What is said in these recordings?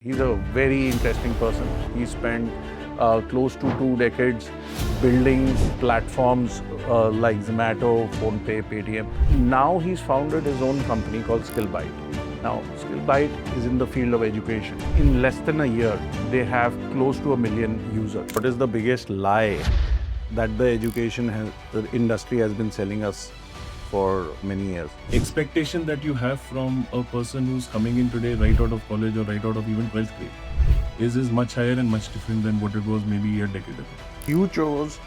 He's a very interesting person. He spent close to 2 decades building platforms like Zomato, PhonePe, Paytm. Now he's founded his own company called Skillbyte. Now, Skillbyte is in the field of education. In less than a year, they have close to 1 million users. What is the biggest lie that the the industry has been selling us for many years? Expectation that you have from a person who's coming in today right out of college or right out of even 12th grade is much higher and much different than what it was maybe a decade ago. You chose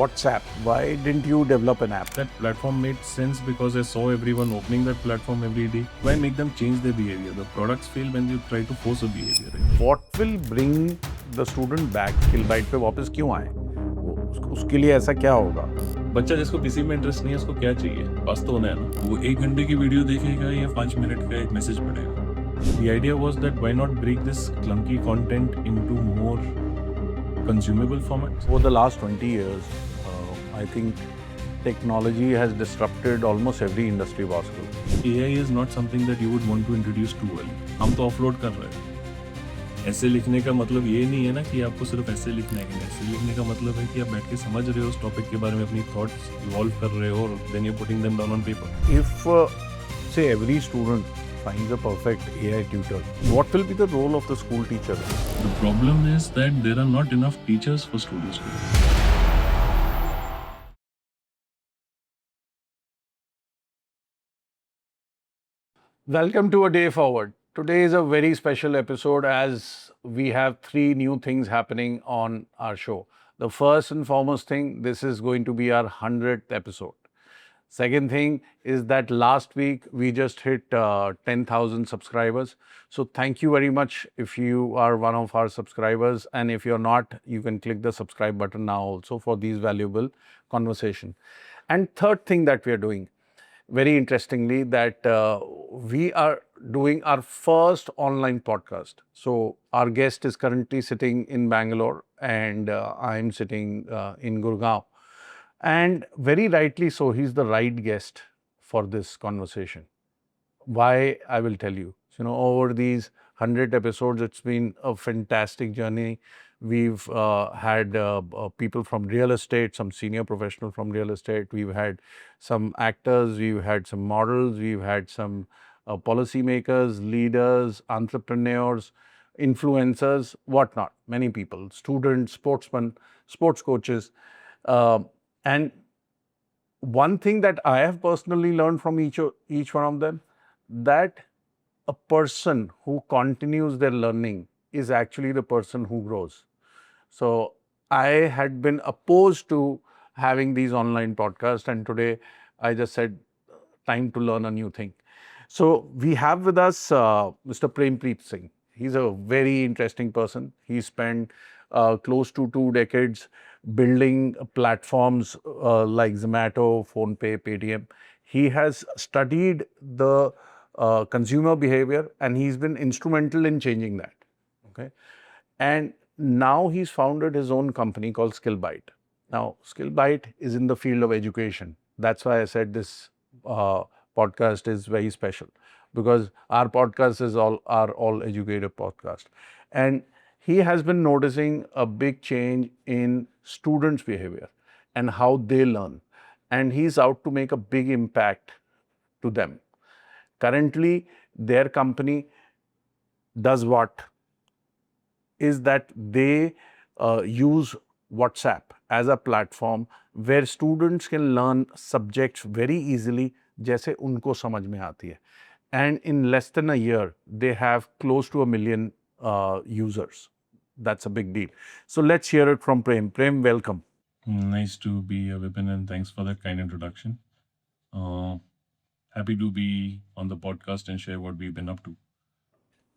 WhatsApp. Why didn't you develop an app? That platform made sense because I saw everyone opening that platform every day. Why make them change their behavior? The products fail when you try to force a behavior. Right? What will bring the student back? Skillbyte पे वापस क्यों आए? उसके लिए ऐसा क्या होगा? बच्चा जिसको किसी में इंटरेस्ट नहीं है उसको क्या चाहिए? पास तो होना है ना। वो 1 घंटे की वीडियो देखेगा या 5 मिनट का एक मैसेज पढ़ेगा. The idea was that why not break this clunky content into more consumable formats? Over the last 20 years, I think technology has disrupted almost every industry possible. AI is not something that you would want to introduce too early. हम तो offload कर रहे हैं. ऐसे लिखने का मतलब ये नहीं है ना कि आपको सिर्फ ऐसे लिखना है. ऐसे लिखने का मतलब है कि आप बैठ के समझ रहे हो उस टॉपिक के बारे में, अपनी थॉट्स इवॉल्व कर रहे हो और then you're putting them down on paper. If, say, every student finds a perfect AI tutor, what will be the role of the school teacher? The problem is that there are not enough teachers for students to learn. Welcome to A Day Forward. Today is a very special episode as we have 3 new things happening on our show. The first and foremost thing, this is going to be our 100th episode. Second thing is that last week we just hit 10,000 subscribers. So thank you very much if you are one of our subscribers, and if you're not, you can click the subscribe button now also for these valuable conversation. And third thing that we are doing, very interestingly, that we are doing our first online podcast. So our guest is currently sitting in Bangalore and I'm sitting in Gurgaon. And very rightly so, he's the right guest for this conversation. Why? I will tell you. Over these 100 episodes, it's been a fantastic journey. We've had people from real estate, some senior professional from real estate. We've had some actors, we've had some models, we've had some policymakers, leaders, entrepreneurs, influencers, whatnot. Many people, students, sportsmen, sports coaches. And one thing that I have personally learned from each one of them, that a person who continues their learning is actually the person who grows. So I had been opposed to having these online podcasts, and today I just said, time to learn a new thing. So we have with us Mr. Prempreet Singh. He's a very interesting person. He spent close to 2 decades building platforms like Zomato, PhonePe, Paytm. He has studied the consumer behavior and he's been instrumental in changing that. Okay, and now he's founded his own company called Skillbyte. Now, Skillbyte is in the field of education. That's why I said this podcast is very special, because our podcast is all educative podcast. And he has been noticing a big change in students' behavior and how they learn. And he's out to make a big impact to them. Currently, their company does what? Is that they use WhatsApp as a platform where students can learn subjects very easily, जैसे उनको समझ में आती है. And in less than a year, they have close to 1 million users. That's a big deal. So let's hear it from Prem. Prem, welcome. Nice to be here, Vipin, and thanks for that kind introduction. Happy to be on the podcast and share what we've been up to.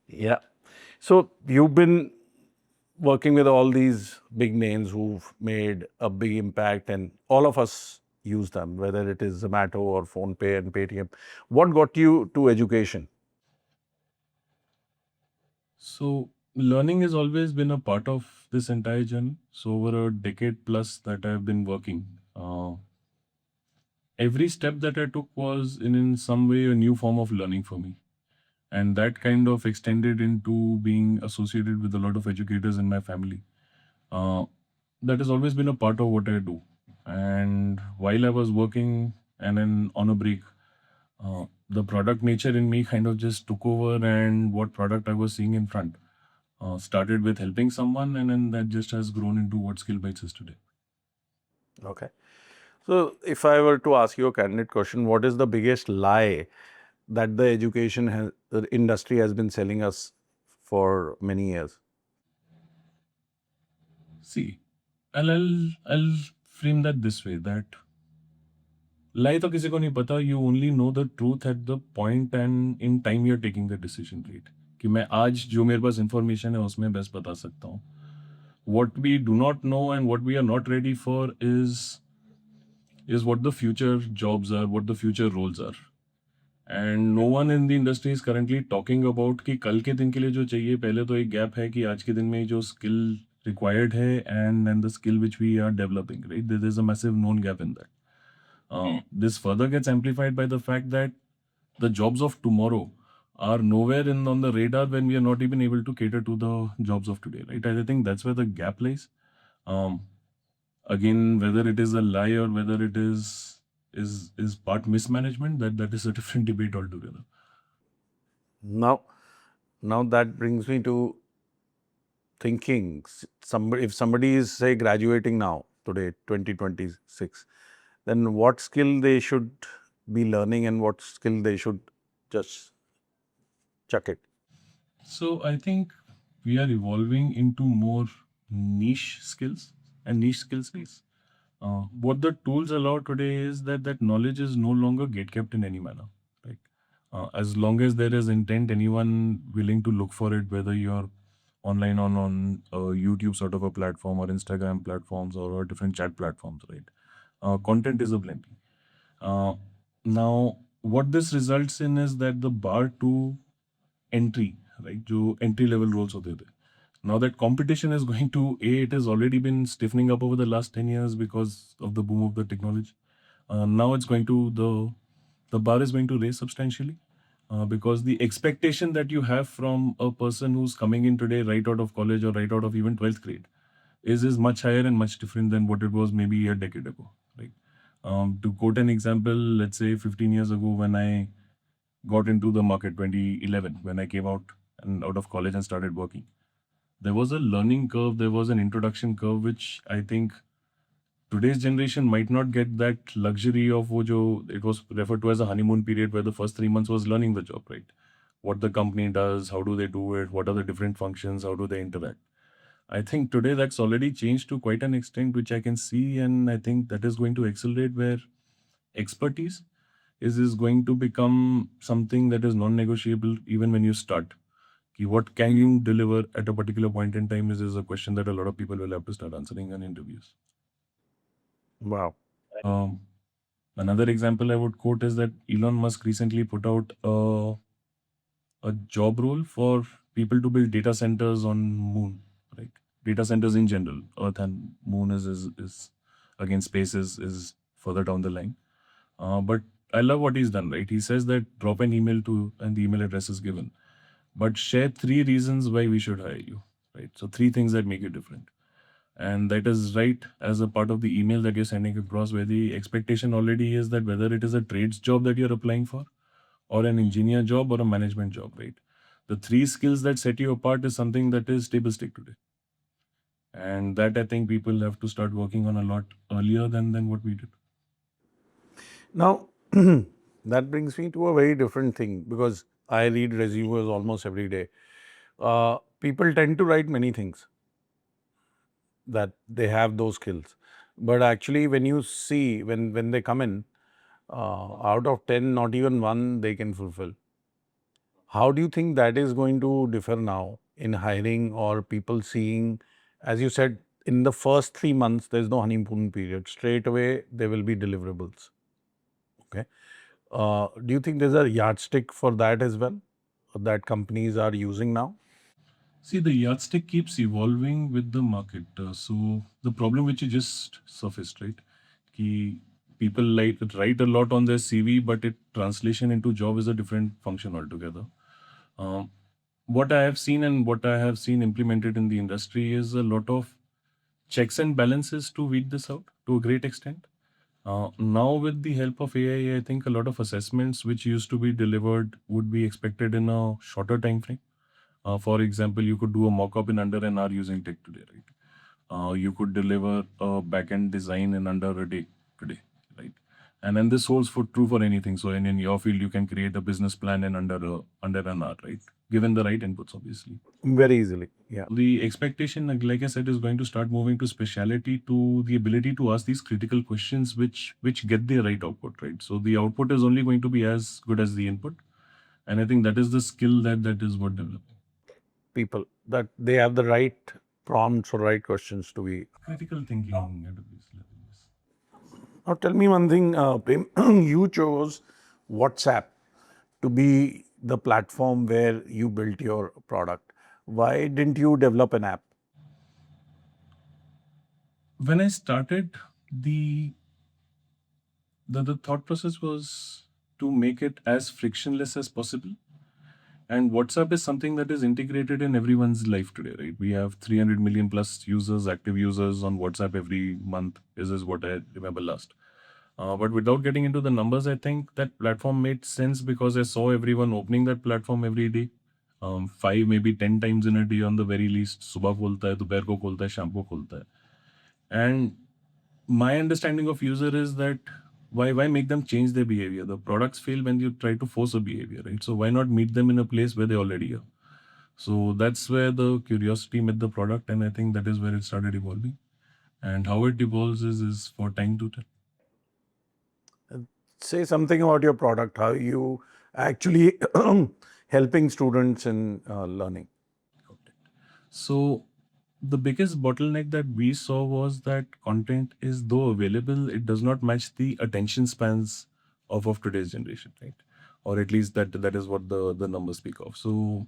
Yeah. So you've been working with all these big names who've made a big impact, and all of us use them, whether it is Zomato or PhonePe and Paytm. What got you to education? So, learning has always been a part of this entire journey. So, over a decade plus that I've been working, every step that I took was in some way a new form of learning for me. And that kind of extended into being associated with a lot of educators in my family. Uh, that has always been a part of what I do. And while I was working and then on a break, the product nature in me kind of just took over, and what product I was seeing in front started with helping someone, and then that just has grown into what Skill Bytes is today. Okay. So, if I were to ask you a candid question, what is the biggest lie that the industry has been selling us for many years? See, I'll frame that this way, that lie तो किसी को नहीं पता, you only know the truth at the point and in time you're taking the decision, right? कि मैं आज जो मेरे पास information है उसमें best बता सकता हूँ. What we do not know and what we are not ready for is what the future jobs are, what the future roles are. And no one in the industry is currently talking about कि कल के दिन के लिए जो चाहिए, पहले तो एक गैप है कि आज के दिन में जो skill required है and the skill which we are developing, right? There is a massive known gap in that. This further gets amplified by the fact that the jobs of tomorrow are nowhere on the radar when we are not even able to cater to the jobs of today, right? I think that's where the gap lies. Um, Again, whether it is a lie or whether it is part mismanagement, that is a different debate altogether. Now that brings me to thinking, if somebody is, say, graduating now, today, 2026, then what skill they should be learning and what skill they should just chuck it? So I think we are evolving into more niche skills and niche skill space. What the tools allow today is that knowledge is no longer gatekept in any manner. Like, as long as there is intent, anyone willing to look for it, whether you're online on YouTube sort of a platform or Instagram platforms or different chat platforms, right? Content is plenty. Now, what this results in is that the bar to entry, right? जो entry level roles होते थे. Now that competition is going to it has already been stiffening up over the last 10 years because of the boom of the technology. Now it's going to the bar is going to raise substantially because the expectation that you have from a person who's coming in today right out of college or right out of even 12th grade is much higher and much different than what it was maybe a decade ago, right? To quote an example, let's say 15 years ago when I got into the market, 2011, when I came out of college and started working, there was a learning curve, there was an introduction curve, which I think today's generation might not get that luxury of wo jo it was referred to as a honeymoon period, where the first 3 months was learning the job, right? What the company does, how do they do it, what are the different functions, how do they interact. I think today that's already changed to quite an extent, which I can see, and I think that is going to accelerate, where expertise is going to become something that is non-negotiable even when you start. What can you deliver at a particular point in time is a question that a lot of people will have to start answering in interviews. Wow. Another example I would quote is that Elon Musk recently put out a job role for people to build data centers on moon, right? Data centers in general. Earth and moon is again, space is further down the line. But I love what he's done, right? He says that drop an email to, and the email address is given, but share 3 reasons why we should hire you, right? So 3 things that make you different. And that is right as a part of the email that you're sending across, where the expectation already is that whether it is a trades job that you're applying for or an engineer job or a management job, right? The 3 skills that set you apart is something that is table stake today. And that I think people have to start working on a lot earlier than what we did. Now, that brings me to a very different thing, because I read resumes almost every day. People tend to write many things that they have those skills, but actually, when you see when they come in, out of 10, not even one they can fulfill. How do you think that is going to differ now in hiring, or people seeing, as you said, in the first 3 months, there's no honeymoon period. Straight away, there will be deliverables. Okay. Do you think there's a yardstick for that as well, that companies are using now? See, the yardstick keeps evolving with the market. So the problem which you just surfaced, right? Ki people write a lot on their CV, but translation into job is a different function altogether. Um, what I have seen and what I have seen implemented in the industry is a lot of checks and balances to weed this out to a great extent. Now, with the help of AI, I think a lot of assessments which used to be delivered would be expected in a shorter time frame. For example, you could do a mock-up in under an hour using tech today, right? You could deliver a back-end design in under a day today, right? And then this holds for true for anything. So in your field, you can create a business plan in under an hour, right? Given the right inputs, obviously. Very easily. Yeah. The expectation, like I said, is going to start moving to speciality, to the ability to ask these critical questions which get the right output, right? So the output is only going to be as good as the input. And I think that is the skill that is what developing. People that they have the right prompts or right questions to be. Critical thinking at a base level. Yes. Now, tell me one thing, Prem. You chose WhatsApp to be the platform where you built your product. Why didn't you develop an app? When I started, the the thought process was to make it as frictionless as possible. And WhatsApp is something that is integrated in everyone's life today, right? We have 300 million plus users, active users on WhatsApp every month, is what I remember last. But without getting into the numbers, I think that platform made sense because I saw everyone opening that platform every day. 5, maybe 10 times in a day on the very least. Subah khulta hai, dopahr ko khulta hai, sham ko khulta hai. And my understanding of user is that why make them change their behavior? The products fail when you try to force a behavior, right? So why not meet them in a place where they already are? So that's where the curiosity met the product, and I think that is where it started evolving. And how it evolves is for time to tell. Say something about your product, how you actually helping students in learning. So the biggest bottleneck that we saw was that content is, though available, it does not match the attention spans of today's generation, right? Or at least that is what the numbers speak of. So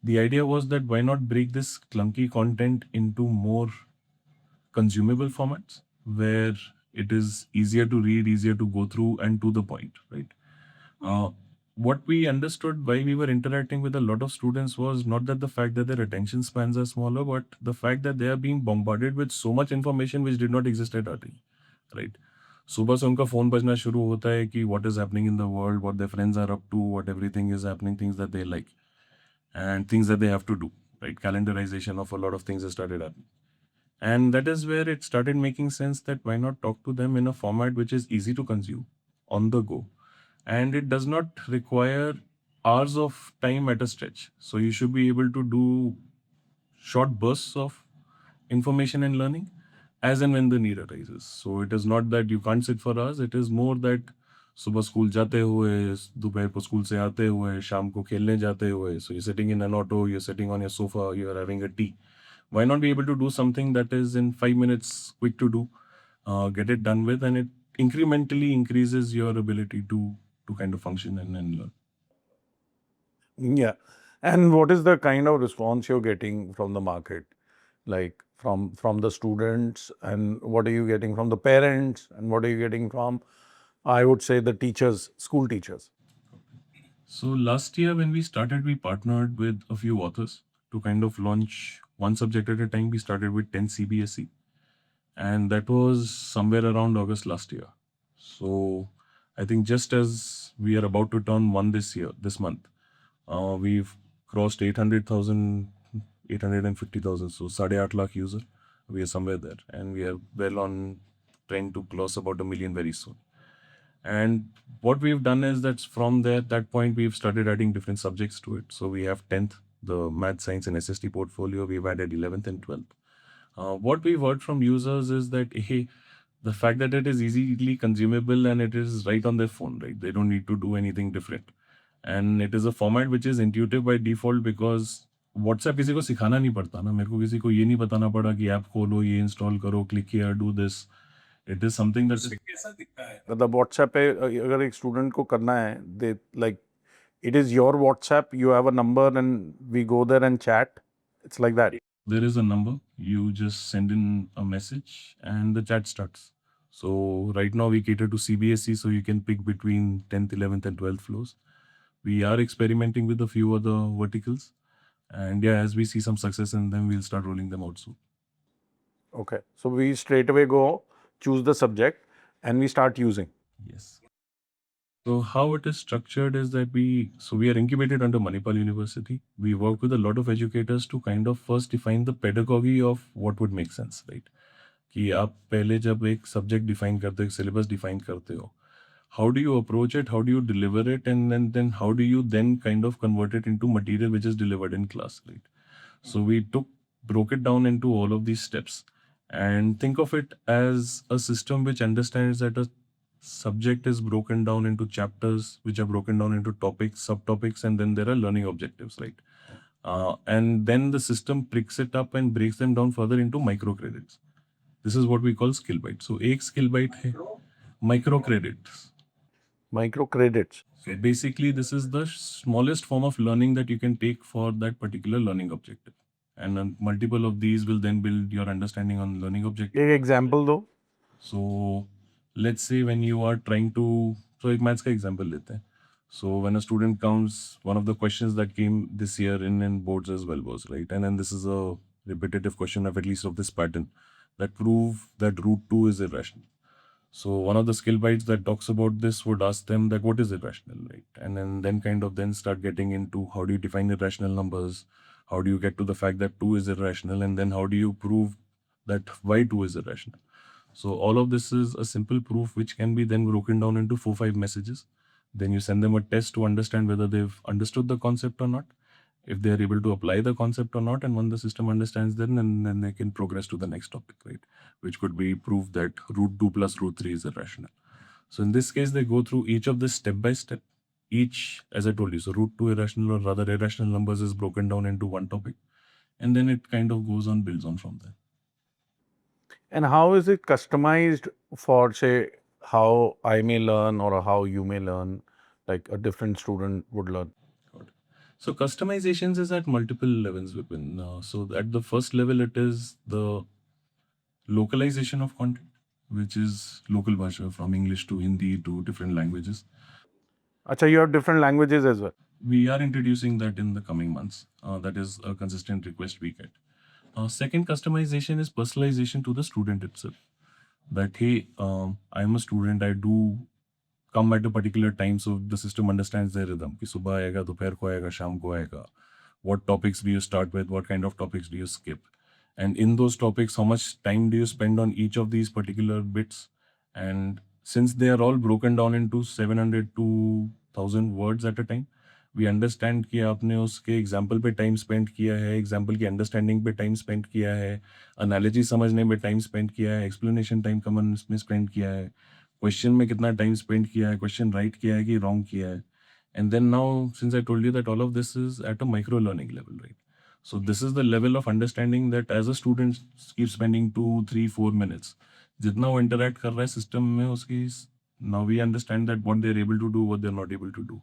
the idea was that why not break this clunky content into more consumable formats where it is easier to read, easier to go through, and to the point, right? What we understood why we were interacting with a lot of students was not that the fact that their attention spans are smaller, but the fact that they are being bombarded with so much information which did not exist at our time, right? सुबह से उनका phone बजना शुरू होता है कि what is happening in the world, what their friends are up to, what everything is happening, things that they like, and things that they have to do, right? Calendarization of a lot of things has started happening. And that is where it started making sense that why not talk to them in a format which is easy to consume on the go. And it does not require hours of time at a stretch. So you should be able to do short bursts of information and learning as and when the need arises. So it is not that you can't sit for hours. It is more that सुबह school जाते हुए, दोपहर को school से आते हुए, शाम को खेलने जाते हुए. So you're sitting in an auto, you're sitting on your sofa, you're having a tea. Why not be able to do something that is in 5 minutes, quick to do, get it done with, and it incrementally increases your ability to kind of function and learn. Yeah. And what is the kind of response you're getting from the market? Like from the students, and what are you getting from the parents, and what are you getting from, I would say, the teachers, school teachers? So last year when we started, we partnered with a few authors to kind of launch one subject at a time. We started with 10 CBSE, and that was somewhere around August last year. So I think just as we are about to turn one this month, we've crossed 800,000, 850,000. So 8.5 lakh user. We are somewhere there, and we are well on trend to cross about 1 million very soon. And what we've done is that from that point, we've started adding different subjects to it. So we have 10th, the math, science, and SST portfolio. We've added 11th and 12th. What we've heard from users is that, hey, the fact that it is easily consumable and it is right on their phone, right? They don't need to do anything different. And it is a format which is intuitive by default because WhatsApp किसी को सिखाना नहीं पड़ता ना. मेरे को किसी को ये नहीं बताना पड़ा कि ऐप खोलो, ये इंस्टॉल करो, click here, do this. It is something that कैसा दिखता है. मतलब WhatsApp पे अगर एक स्टूडेंट को करना है, they like it is your WhatsApp, you have a number and we go there and chat. It's like that. There is a number, you just send in a message and the chat starts. So right now we cater to CBSE, so you can pick between 10th, 11th and 12th floors. We are experimenting with a few other verticals, and yeah, as we see some success in them, we'll start rolling them out soon. Okay. So we straight away go choose the subject and we start using. Yes. So how it is structured is that we are incubated under Manipal University. We work with a lot of educators to kind of first define the pedagogy of what would make sense, right? कि आप पहले जब एक subject define करते हो, एक syllabus define करते हो, how do you approach it, how do you deliver it, and then how do you then kind of convert it into material which is delivered in class, right? So we broke it down into all of these steps, and think of it as a system which understands that a subject is broken down into chapters, which are broken down into topics, subtopics, and then there are learning objectives, right? And then the system picks it up and breaks them down further into micro credits. This is what we call skill bite. So एक skill bite है micro credits. Micro credits. So basically, this is the smallest form of learning that you can take for that particular learning objective. And multiple of these will then build your understanding on learning objective. एक example दो. So let's say when you are trying to, so एक maths का example लेते हैं. So when a student comes, one of the questions that came this year in boards as well was, right? And then this is a repetitive question of at least of this pattern that prove that root 2 is irrational. So one of the skill bites that talks about this would ask them that what is irrational, right? And then kind of then start getting into how do you define irrational numbers? How do you get to the fact that 2 is irrational? And then how do you prove that why 2 is irrational? So all of this is a simple proof which can be then broken down into 4-5 messages. Then you send them a test to understand whether they've understood the concept or not, if they're able to apply the concept or not, and when the system understands them, and then they can progress to the next topic, right? Which could be proof that root 2 plus root 3 is irrational. So in this case, they go through each of this step by step. Each, as I told you, so root 2 irrational or rather irrational numbers is broken down into one topic, and then it kind of goes on, builds on from there. And how is it customized for, say, how I may learn or how you may learn, like a different student would learn? So customizations is at multiple levels, Vipin. So at the first level, it is the localization of content, which is local bhasha from English to Hindi to different languages. Acha, you have different languages as well. We are introducing that in the coming months. That is a consistent request we get. Second customization is personalization to the student itself. That, hey, I'm a student, I do come at a particular time, so the system understands their rhythm. कि सुबह आएगा, दोपहर को आएगा, शाम को आएगा. What topics do you start with? What kind of topics do you skip? And in those topics, how much time do you spend on each of these particular bits? And since they are all broken down into 700 to 1000 words at a time, we understand कि आपने उसके example पे time spend किया है, example की understanding पे time spend किया है, एनालॉजी समझने में टाइम स्पेंड किया है, एक्सप्लेनेशन टाइम कमन में स्पेंड किया है, क्वेश्चन में कितना टाइम स्पेंड किया है, क्वेश्चन राइट किया है कि रॉन्ग किया है. And then now, since I told you that all of this is at a micro learning level, right? So this is the level of understanding that as a student keeps spending 2, 3, 4 minutes, जितना वो interact कर रहा है system में उसकी, now we understand that what they're able to do, what they're not able to do.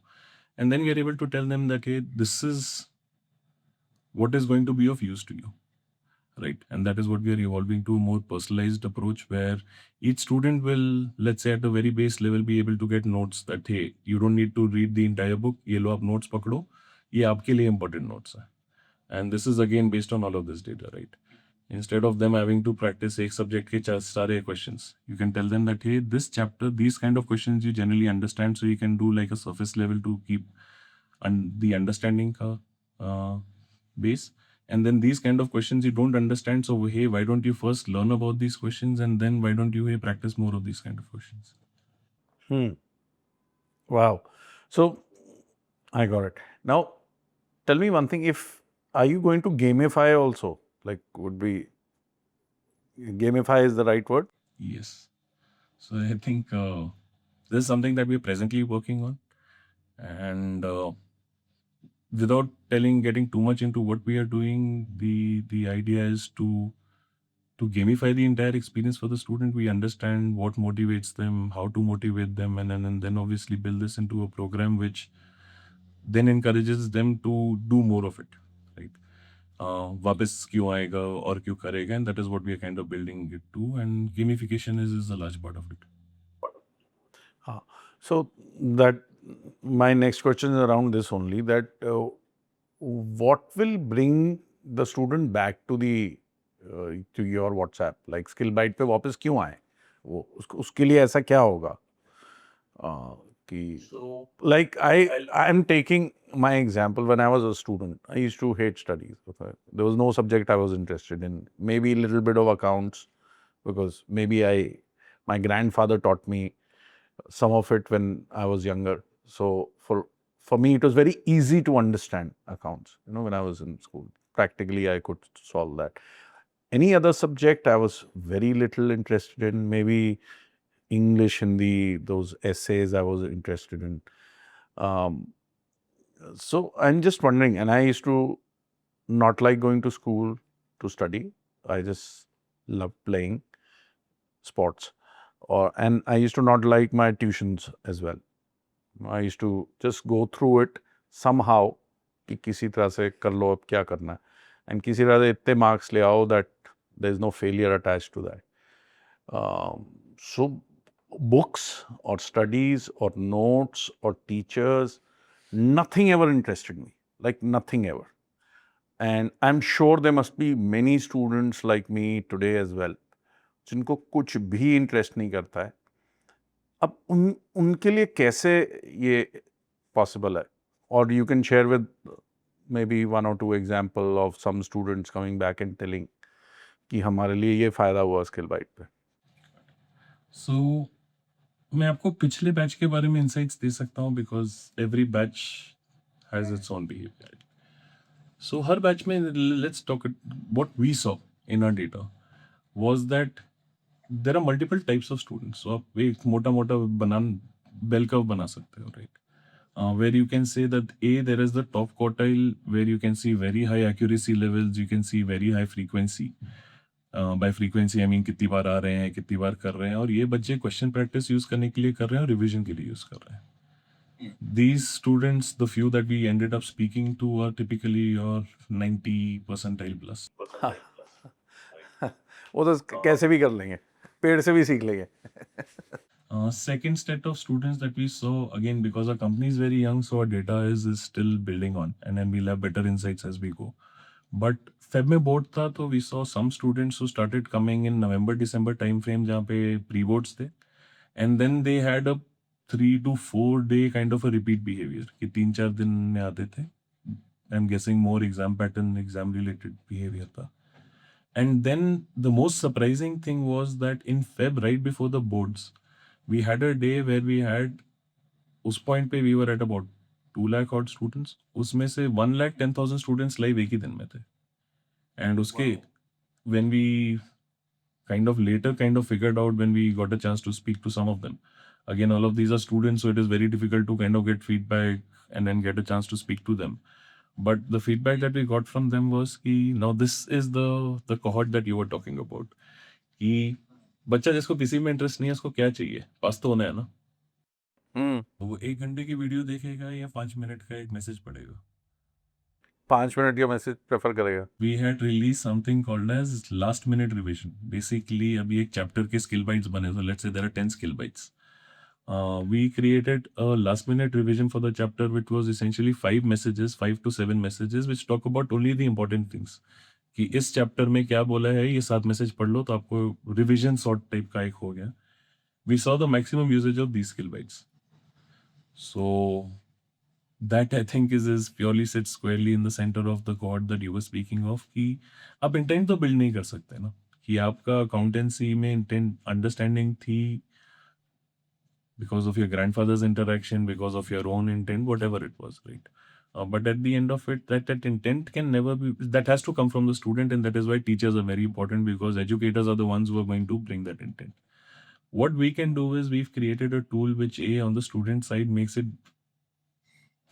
And then we are able to tell them that, hey, this is what is going to be of use to you, right? And that is what we are evolving to a more personalized approach where each student will, let's say at the very base level, be able to get notes that, hey, you don't need to read the entire book, ये लो आप notes पकड़ो, ये आपके लिए important notes हैं. And this is again based on all of this data, right? Instead of them having to practice एक subject के सारे questions, you can tell them that, hey, this chapter, these kind of questions you generally understand, so you can do like a surface level to keep the understanding ka base. And then these kind of questions you don't understand, so hey, why don't you first learn about these questions, and then why don't you practice more of these kind of questions? Wow. So I got it. Now, tell me one thing. Are you going to gamify also? Like, would be gamify is the right word? Yes. So I think this is something that we're presently working on, and without getting too much into what we are doing, the idea is to gamify the entire experience for the student. We understand what motivates them, how to motivate them, and then obviously build this into a program which then encourages them to do more of it, right? वापस क्यों आएगा और क्यों करेगा, and that is what we are kind of building it to, and gamification is a large part of it. So that my next question is around this only, that what will bring the student back to your WhatsApp, like skill byte पे वापस क्यों आए वो, उसके लिए ऐसा क्या होगा कि So like I'm taking my example. When I was a student, I used to hate studies. Okay? There was no subject I was interested in. Maybe a little bit of accounts, because maybe my grandfather taught me some of it when I was younger. So for me, it was very easy to understand accounts. When I was in school, practically I could solve that. Any other subject I was very little interested in. Maybe English, Hindi, those essays I was interested in. So I'm just wondering, and I used to not like going to school to study. I just love playing sports, and I used to not like my tuitions as well. I used to just go through it somehow कि किसी तरह से कर लो, अब क्या करना है, and किसी तरह से इतने marks ले आओ that there is no failure attached to that. So books or studies or notes or teachers, nothing ever interested me, like nothing ever. And I'm sure there must be many students like me today as well, जिनको कुछ भी interest नहीं करता है. अब उनके लिए कैसे ये पॉसिबल है? और you can share with maybe 1 or 2 example of some students coming back and telling कि हमारे लिए ये फ़ायदा हुआ स्किल बाइट पे. So मैं आपको पिछले बैच के बारे में इंसाइट्स दे सकता हूँ because every batch has its own behaviour. So हर बैच में let's talk what we saw in our data was that there are multiple types of students. So आप एक मोटा मोटा बेल कर्व बना सकते हो, right? Where you can say that there is the top quartile where you can see very high accuracy levels, you can see very high frequency. By frequency I mean कितनी बार आ रहे हैं, कितनी बार कर रहे हैं, और ये बच्चे क्वेश्चन प्रैक्टिस यूज करने के लिए कर रहे हैं और रिवीजन के लिए यूज कर रहे हैं. These students, the few that we ended up speaking to, are typically your 90 percentile plus. वो तो कैसे भी कर लेंगे, पेड़ से भी सीख लेंगे. Second set of students that we saw, again because our company is very young, so our data is still building on, and then we'll have better insights as we go. But Feb में board था, तो we saw some students who started coming in November December time frame जहाँ पे pre boards थे, and then they had a 3 to 4 day kind of a repeat behavior कि 3-4 दिन में आते थे. I'm guessing more exam pattern, exam related behavior था. And then the most surprising thing was that in Feb, right before the boards, we had a day where we had, उस point पे we were at about 2 lakh odd students. उसमें से 1,10,000 students live एक ही दिन में थे. And उसके when we kind of later figured out, when we got a chance to speak to some of them, again all of these are students, so it is very difficult to kind of get feedback and then get a chance to speak to them. But the feedback that we got from them was कि now this is the cohort that you were talking about, कि बच्चा जिसको किसी में interest नहीं है उसको क्या चाहिए, पास तो होना है ना. तो वो 1 घंटे की वीडियो देखेगा या 5 मिनट का एक मैसेज पढ़ेगा. 5 मिनट का मैसेज प्रेफर करेगा. We had released something called as last minute revision. Basically अभी एक चैप्टर के skill bites बने, so let's say there are 10 skill bites. We created a last minute revision for the chapter which was essentially 5 messages, 5 to 7 messages which talk about only the important things. कि इस chapter में क्या बोला है, ये 7 message पढ़ लो, तो आपको रिविजन सॉर्ट टाइप का एक हो गया. We saw the maximum usage of these skill bites. So that I think is purely sits squarely in the center of the cohort that you were speaking of, कि आप intent तो build नहीं कर सकते ना, कि आपका अकाउंटेंसी में इंटेंट अंडरस्टैंडिंग थी because of your grandfather's interaction, because of your own intent, whatever it was, right? But at the end of it, that intent can never be, that has to come from the student, and that is why teachers are very important, because educators are the ones who are going to bring that intent. What we can do is we've created a tool which on the student side makes it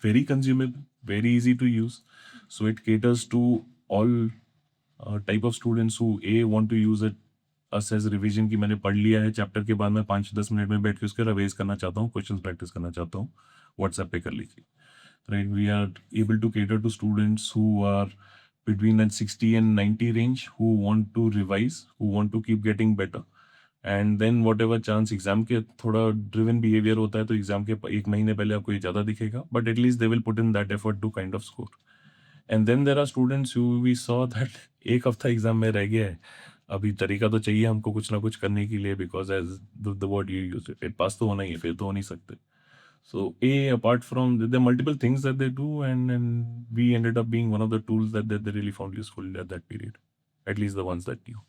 very consumable, very easy to use. So it caters to all type of students who want to use it us as revision कि मैंने पढ़ लिया है chapter के बाद मैं 5-10 minute में बैठ के उसके रिवाइज करना चाहता हूँ, क्वेश्चंस प्रैक्टिस करना चाहता हूँ, व्हाट्सएप पे कर लीजिए. Right, we are able to cater to students who are between that 60 and 90 range, who want to revise, who want to keep getting better. And then whatever chance exam के थोड़ा driven behaviour होता है तो exam के 1 महीने पहले आपको ये ज़्यादा दिखेगा, but at least they will put in that effort to kind of score. And then there are students who we saw that एक हफ्ता एग्जाम में रह गया है, अभी तरीका तो चाहिए हमको कुछ ना कुछ करने के लिए, because as the word you use it, pass तो होना ही है, फिर तो हो नहीं सकते. So apart from there are multiple things that they do, and we ended up being one of the tools that they really found useful at that period, at least the ones that knew.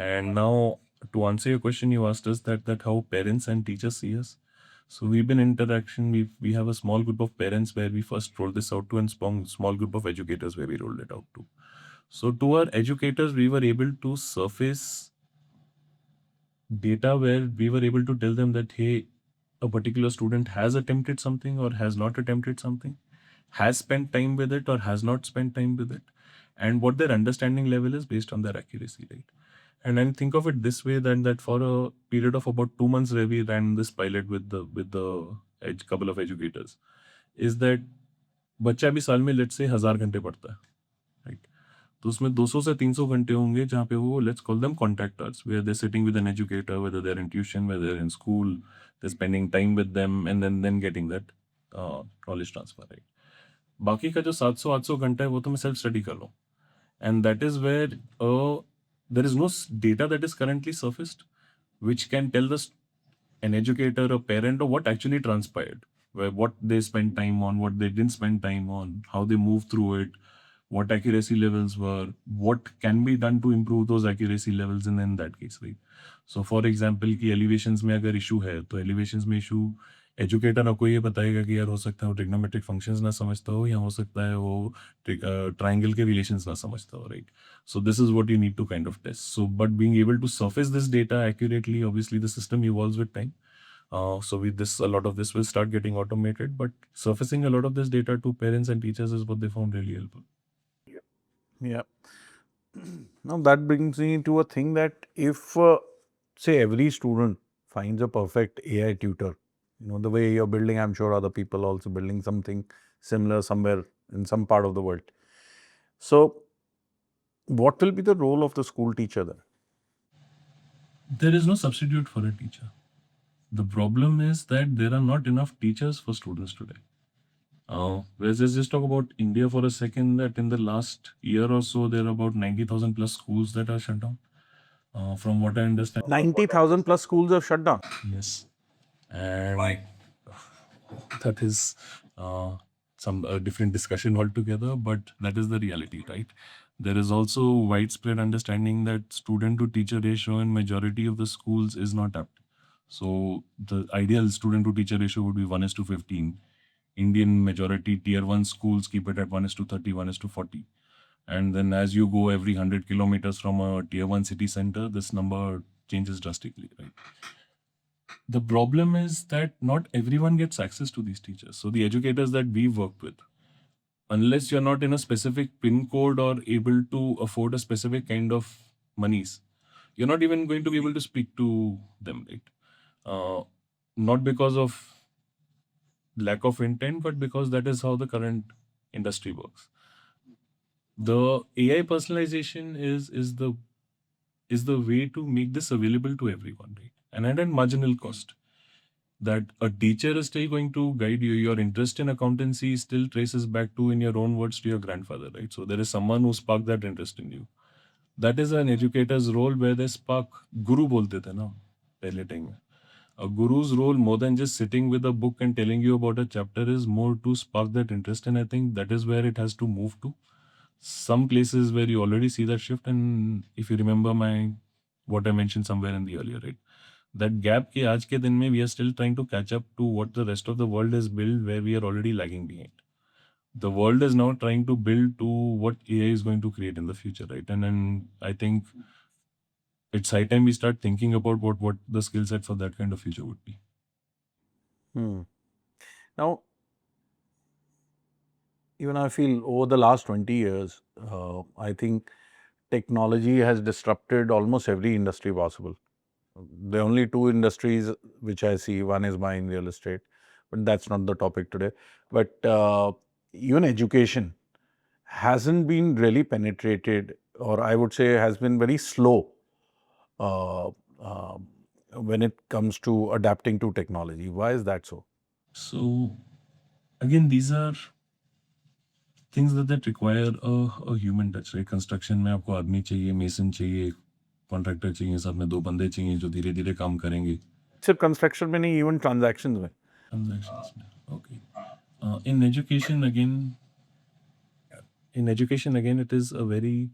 And now, to answer your question, you asked us that how parents and teachers see us. So we've been in interaction. We have a small group of parents where we first rolled this out to, and small group of educators where we rolled it out to. So to our educators, we were able to surface data where we were able to tell them that, hey, a particular student has attempted something or has not attempted something, has spent time with it or has not spent time with it, and what their understanding level is based on their accuracy, right? And then think of it this way, that for a period of about 2 months where we ran this pilot with the couple of educators, is that बच्चा अभी साल में let's say 1000 घंटे पढ़ता है, right? तो उसमें 200 से 300 घंटे होंगे जहाँ पे वो let's call them contact hours, where they sitting with an educator, whether they are in tuition, whether they are in school, they spending time with them and then getting that knowledge transfer, right? बाकी का जो 700-800 घंटा है वो तो मैं self study कर रहा हूँ, and that is where there is no data that is currently surfaced which can tell us an educator or parent or what actually transpired, where what they spent time on, what they didn't spend time on, how they moved through it, what accuracy levels were, what can be done to improve those accuracy levels in that case, right? So for example कि elevations में अगर issue है तो elevations में issue educator आपको ये बताएगा कि यार हो सकता है वो ट्रिग्नोमेट्रिक फंक्शंस ना समझता हो, या हो सकता है वो ट्राइंगल के रिलेशंस ना समझता हो, right? So this is what you need to kind of test. So, but being able to surface this data accurately, obviously the system evolves with time. So with this, a lot of this will start getting automated, but surfacing a lot of this data to parents and teachers is what they found really helpful. Yeah. Now that brings me to a thing that if, say, every student finds a perfect AI tutor, the way you're building, I'm sure other people also building something similar somewhere in some part of the world. So, what will be the role of the school teacher then? There is no substitute for a teacher. The problem is that there are not enough teachers for students today. Let's just talk about India for a second, that in the last year or so, there are about 90,000 plus schools that are shut down. From what I understand, 90,000 plus schools have shut down. yes. And that is some different discussion altogether, but that is the reality, right? There is also widespread understanding that student to teacher ratio in majority of the schools is not apt. So the ideal student to teacher ratio would be 1:15. Indian majority tier 1 schools keep it at 1:30, 1:40. And then as you go every 100 kilometers from a tier 1 city center, this number changes drastically, right? The problem is that not everyone gets access to these teachers. So the educators that we've worked with, unless you're not in a specific pin code or able to afford a specific kind of monies, you're not even going to be able to speak to them, right? Not because of lack of intent, but because that is how the current industry works. The AI personalization is the way to make this available to everyone, right? And at a marginal cost. That a teacher is still going to guide you. Your interest in accountancy still traces back to, in your own words, to your grandfather, right? So there is someone who sparked that interest in you. That is an educator's role, where they spark. Guru bolte the na pehle time mein. A guru's role, more than just sitting with a book and telling you about a chapter, is more to spark that interest, and I think that is where it has to move to. Some places where you already see that shift, and if you remember what I mentioned somewhere in the earlier, right? That gap ki aaj ke din mein we are still trying to catch up to what the rest of the world has built, where we are already lagging behind. The world is now trying to build to what AI is going to create in the future, right? And then I think it's high time we start thinking about what the skill set for that kind of future would be. Now, even I feel over the last 20 years, I think technology has disrupted almost every industry possible. The only two industries which I see, one is mine, real estate, but that's not the topic today. But even education hasn't been really penetrated, or I would say has been very slow when it comes to adapting to technology. Why is that so? So again, these are things that require a human touch, right? Construction में आपको आदमी चाहिए, mason चाहिए, contractor चाहिए, साथ में 2 बंदे चाहिए जो धीरे-धीरे काम करेंगे। सिर्फ कंस्ट्रक्शन में नहीं, इवन ट्रांजैक्शंस में. Transactions में, okay. In education again, it is a very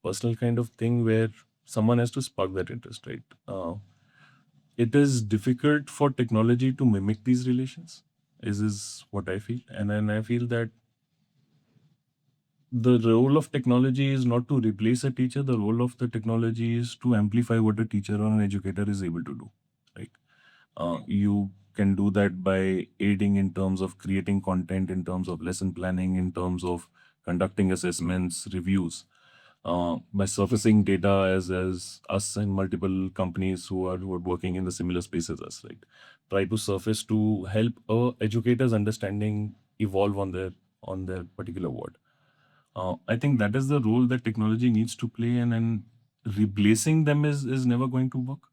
personal kind of thing where someone has to spark that interest, right? It is difficult for technology to mimic these relations, is what I feel. And then I feel that the role of technology is not to replace a teacher. The role of the technology is to amplify what a teacher or an educator is able to do, right? You can do that by aiding in terms of creating content, in terms of lesson planning, in terms of conducting assessments, reviews, by surfacing data as us and multiple companies who are working in the similar space as us, right? Try to surface to help educators understanding evolve on their particular word. I think that is the role that technology needs to play, and replacing them is never going to work.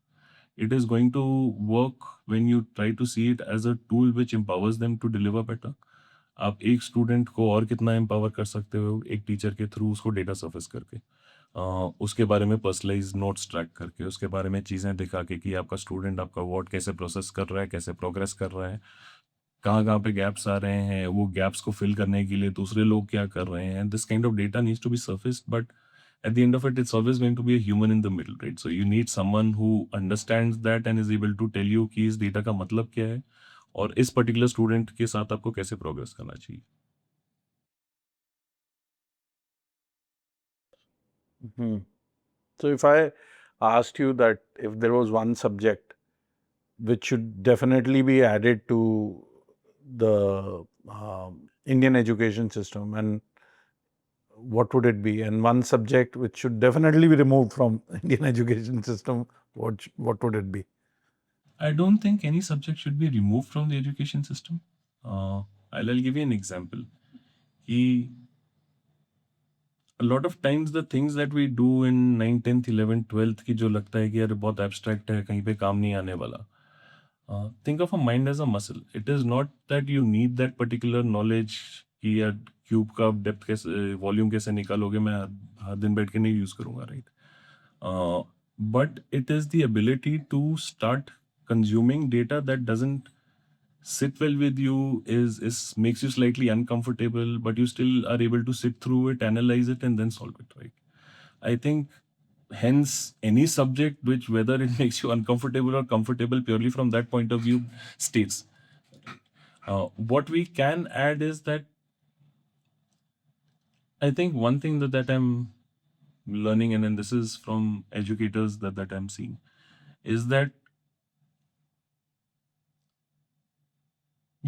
It is going to work when you try to see it as a tool which empowers them to deliver better. आप एक student को और कितना empower कर सकते हो एक teacher के थ्रू, उसको डेटा सर्फेस करके, उसके बारे में पर्सनलाइज नोट्स ट्रैक करके, उसके बारे में चीज़ें दिखा के कि आपका स्टूडेंट आपका वर्ड कैसे प्रोसेस कर रहा है, कैसे प्रोग्रेस कर रहा है, कहाँ कहाँ पे गैप्स आ रहे हैं, वो गैप्स को फिल करने के लिए दूसरे लोग क्या कर रहे हैं. This kind of data needs to be surfaced, but at the end of it, it's always going to be a human in the middle, right? So you need someone who understands that and is able to tell you कि इस data का मतलब क्या है और इस particular student के साथ आपको कैसे प्रोग्रेस करना चाहिए. So if I asked you that if there was one subject which should definitely be added to the Indian education system, and what would it be? And one subject which should definitely be removed from Indian education system, what would it be? I don't think any subject should be removed from the education system. I'll give you an example. A lot of times the things that we do in 9th, 10th, 11th, 12th की जो लगता है कि यार बहुत abstract है, कहीं पे काम नहीं आने वाला. Think of a mind as a muscle. It is not that you need that particular knowledge कि यार क्यूब का डेप्थ कैसे, वॉल्यूम कैसे निकालोगे, मैं हर दिन बैठ के नहीं यूज करूंगा, right? But it is the ability to start consuming data that doesn't sit well with you, is makes you slightly uncomfortable, but you still are able to sit through it, analyze it, and then solve it, right? I think hence any subject which, whether it makes you uncomfortable or comfortable purely from that point of view, stays. What we can add is that I think one thing that I'm learning, and then this is from educators that I'm seeing, is that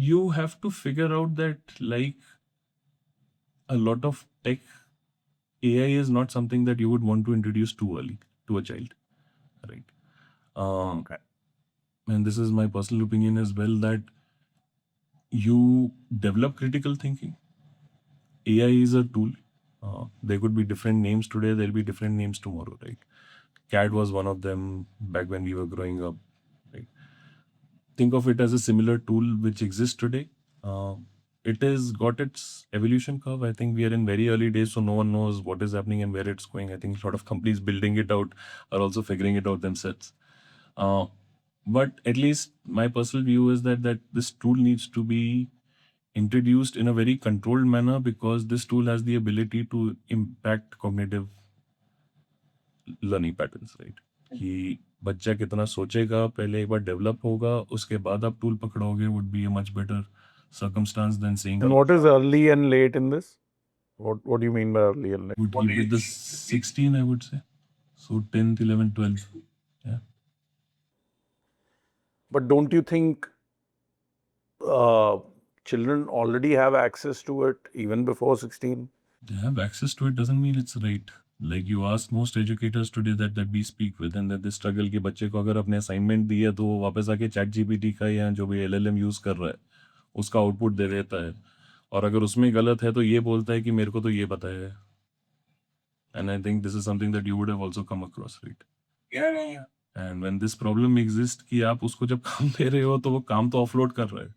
you have to figure out that, like, a lot of tech, AI is not something that you would want to introduce too early to a child, right? Okay. And this is my personal opinion as well, that you develop critical thinking. AI is a tool. There could be different names today, there'll be different names tomorrow, right? CAD was one of them back when we were growing up, right? Think of it as a similar tool which exists today. It has got its evolution curve. I think we are in very early days, so no one knows what is happening and where it's going. I think a lot of companies building it out are also figuring it out themselves. But at least my personal view is that this tool needs to be introduced in a very controlled manner, because this tool has the ability to impact cognitive learning patterns, right? कि बच्चा कितना सोचेगा, पहले एक बार develop होगा, उसके बाद आप tool पकड़ोगे, would be a much better circumstance than saying. And what is early and late in this? What do you mean by early and late? Would be with the 16, I would say. So 10th, 11th, 12th. Yeah. But don't you think children already have access to it even before 16? They have access to it, doesn't mean it's right. Like you ask most educators today that we speak with, and that they struggle कि बच्चे को अगर अपने assignment दिया तो वो वापस आके चैट जीपीटी का या जो भी LLM यूज कर रहा है उसका आउटपुट दे देता है, और अगर उसमें गलत है तो ये बोलता है कि मेरे को तो ये पता है. And I think this is something that you would have also come across, right? Yeah. And when this problem exist कि आप उसको जब काम दे रहे हो तो वो काम तो ऑफलोड कर रहा है।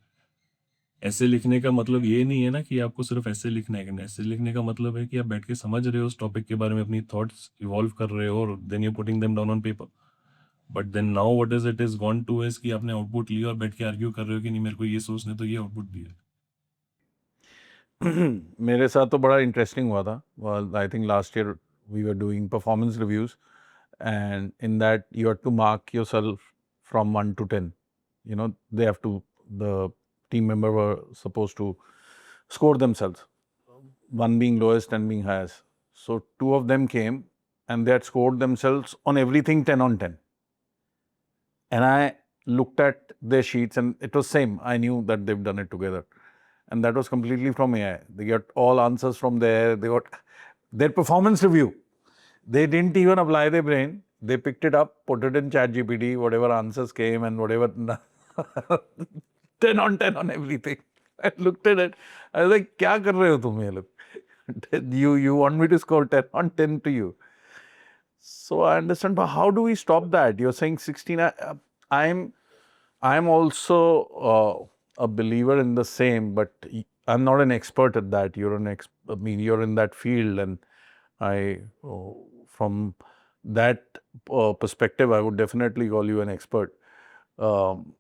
ऐसे लिखने का मतलब ये नहीं है ना कि आपको सिर्फ ऐसे लिखना है। ऐसे लिखने का मतलब है कि आप बैठ के समझ रहे हो उस टॉपिक के बारे में, अपनी थॉट्स इवॉल्व कर रहे हो और then you putting them down on paper. But then now what is it is gone to is कि आपने आउटपुट लिया और बैठ के आर्ग्यू कर रहे हो कि नहीं मेरे को ये सोचने तो ये आउटपुट दिया। मेरे साथ तो बड़ा इंटरेस्टिंग हुआ था. Well, I think last year we were doing performance reviews, and in that you have to mark yourself from 1 to 10. You know, they have to, the team member were supposed to score themselves, 1 being lowest, 10 being highest. So two of them came and they had scored themselves on everything 10 on 10. And I looked at their sheets and it was same. I knew that they've done it together. And that was completely from AI. They got all answers from there. They got their performance review. They didn't even apply their brain. They picked it up, put it in ChatGPT, whatever answers came and whatever 10 on 10 on everything. I looked at it. I was like, क्या कर रहे हो तुम ये लोग? You want me to score 10 on 10 to you. So I understand, but how do we stop that? You're saying 16. I'm I'm also a believer in the same, but I'm not an expert at that. You're an I mean, you're in that field, and I, from that perspective, I would definitely call you an expert. Um,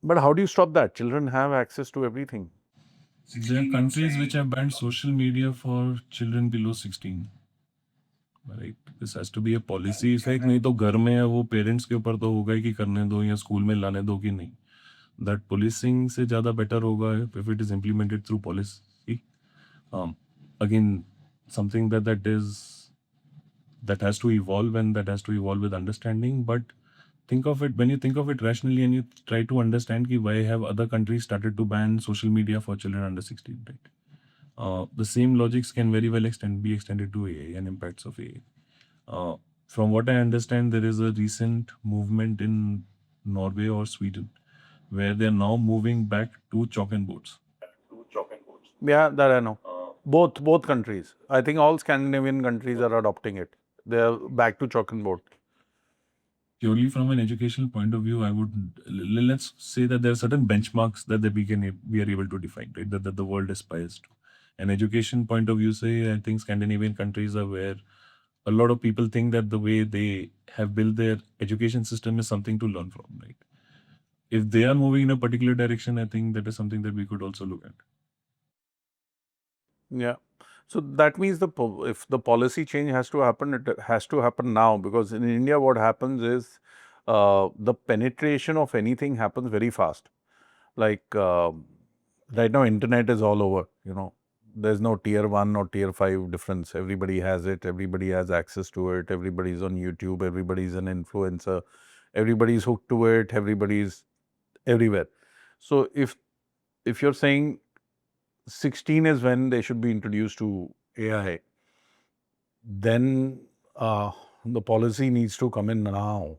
but how do you stop that? Children have access to everything. There are countries which have banned social media for children below 16. Right, this has to be a policy effect. नहीं तो घर में है वो parents के ऊपर तो होगा ही कि करने दो या स्कूल में लाने दो कि नहीं। दैट पुलिसिंग से ज़्यादा बेटर होगा if it is implemented through policy. Again something that is that has to evolve and that has to evolve with understanding. But think of it, when you think of it rationally and you try to understand ki why have other countries started to ban social media for children under 16, right? The same logics can very well be extended to AI and impacts of AI. From what I understand, there is a recent movement in Norway or Sweden where they're now moving back to chalk and boards. Yeah, that I know. Both countries. I think all Scandinavian countries are adopting it. They're back to chalk and board. Purely from an educational point of view, I would let's say that there are certain benchmarks that we are able to define, right? That the world aspires to. An education point of view, say, I think Scandinavian countries are where a lot of people think that the way they have built their education system is something to learn from, right? If they are moving in a particular direction, I think that is something that we could also look at. Yeah. So that means if the policy change has to happen, it has to happen now, because in India what happens is the penetration of anything happens very fast. Like right now, internet is all over. You know, there's no tier 1 or tier 5 difference. Everybody has it. Everybody has access to it. Everybody's on YouTube. Everybody's an influencer. Everybody's hooked to it. Everybody's everywhere. So if you're saying 16 is when they should be introduced to AI, then the policy needs to come in now.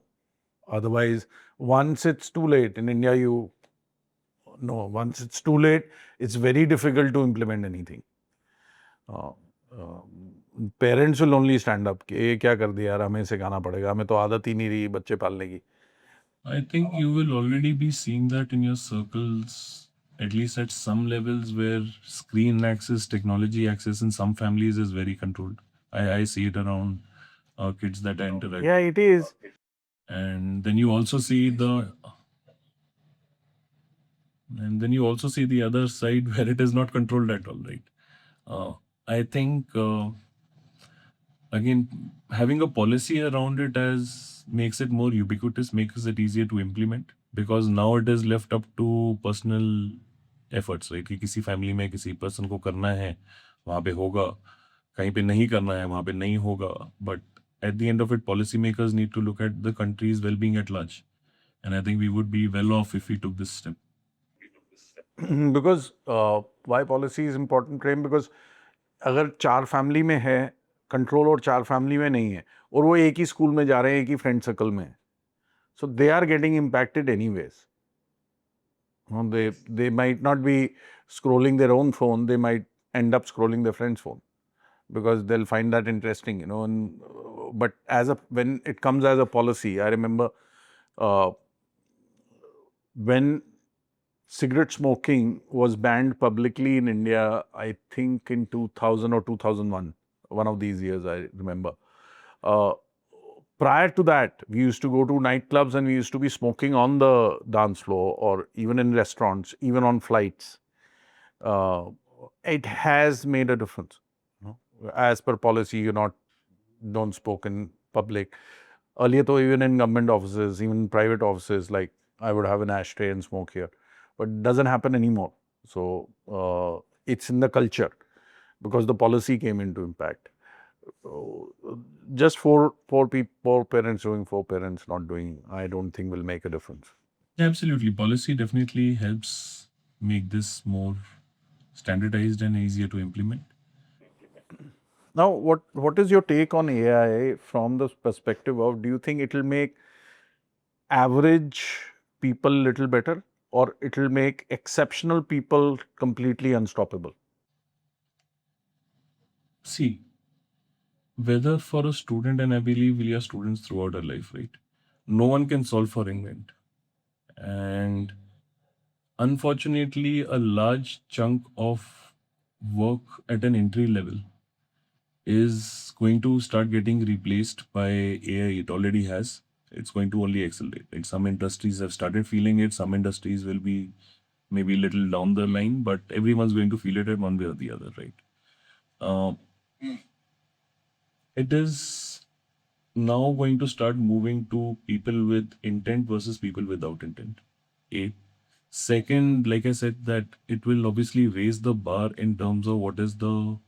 Otherwise, once it's too late in India, once it's too late, it's very difficult to implement anything. Parents will only stand up कि ये क्या कर दिया यार, हमें सिखाना पड़ेगा, हमें तो आदत ही नहीं रही बच्चे पालने की. I think you will already be seeing that in your circles, at least at some levels, where screen access, technology access in some families is very controlled. I see it around kids that I interact. Yeah, it is. And then you also see the other side where it is not controlled at all, right? I think again, having a policy around it makes it more ubiquitous, makes it easier to implement, because now it is left up to personal efforts, right? कि किसी family में किसी person को करना है वहाँ पे होगा, कहीं पे नहीं करना है वहाँ पे नहीं होगा. But at the end of it, policymakers need to look at the country's well-being at large, and I think we would be well off if we took this step. Because why policy is important, Prem? Because अगर 4 family में है control और 4 family में नहीं है, और वो एक ही स्कूल में जा रहे हैं, एक ही फ्रेंड सर्कल में, so they are getting impacted anyways. They might not be scrolling their own phone, they might end up scrolling their friend's phone because they'll find that interesting, and but when it comes as a policy, I remember uh, when cigarette smoking was banned publicly in India, I think in 2000 or 2001, one of these years, I remember. Uh, Prior to that, we used to go to nightclubs and we used to be smoking on the dance floor or even in restaurants, even on flights. Uh, it has made a difference. No? As per policy, don't smoke in public. Earlier, though, even in government offices, even private offices, like I would have an ashtray and smoke here, but it doesn't happen anymore. So it's in the culture because the policy came into impact. So, just four parents doing, four parents not doing, I don't think will make a difference. Absolutely. Policy definitely helps make this more standardized and easier to implement. Now, what is your take on AI from the perspective of, do you think it will make average people little better, or it will make exceptional people completely unstoppable? See, whether for a student, and I believe we are students throughout our life, right? No one can solve for England. And unfortunately, a large chunk of work at an entry level is going to start getting replaced by AI. It already has. It's going to only accelerate. Right? Some industries have started feeling it. Some industries will be maybe a little down the line, but everyone's going to feel it in one way or the other, right? Uh, it is now going to start moving to people with intent versus people without intent. A. Second, like I said, that it will obviously raise the bar in terms of what is the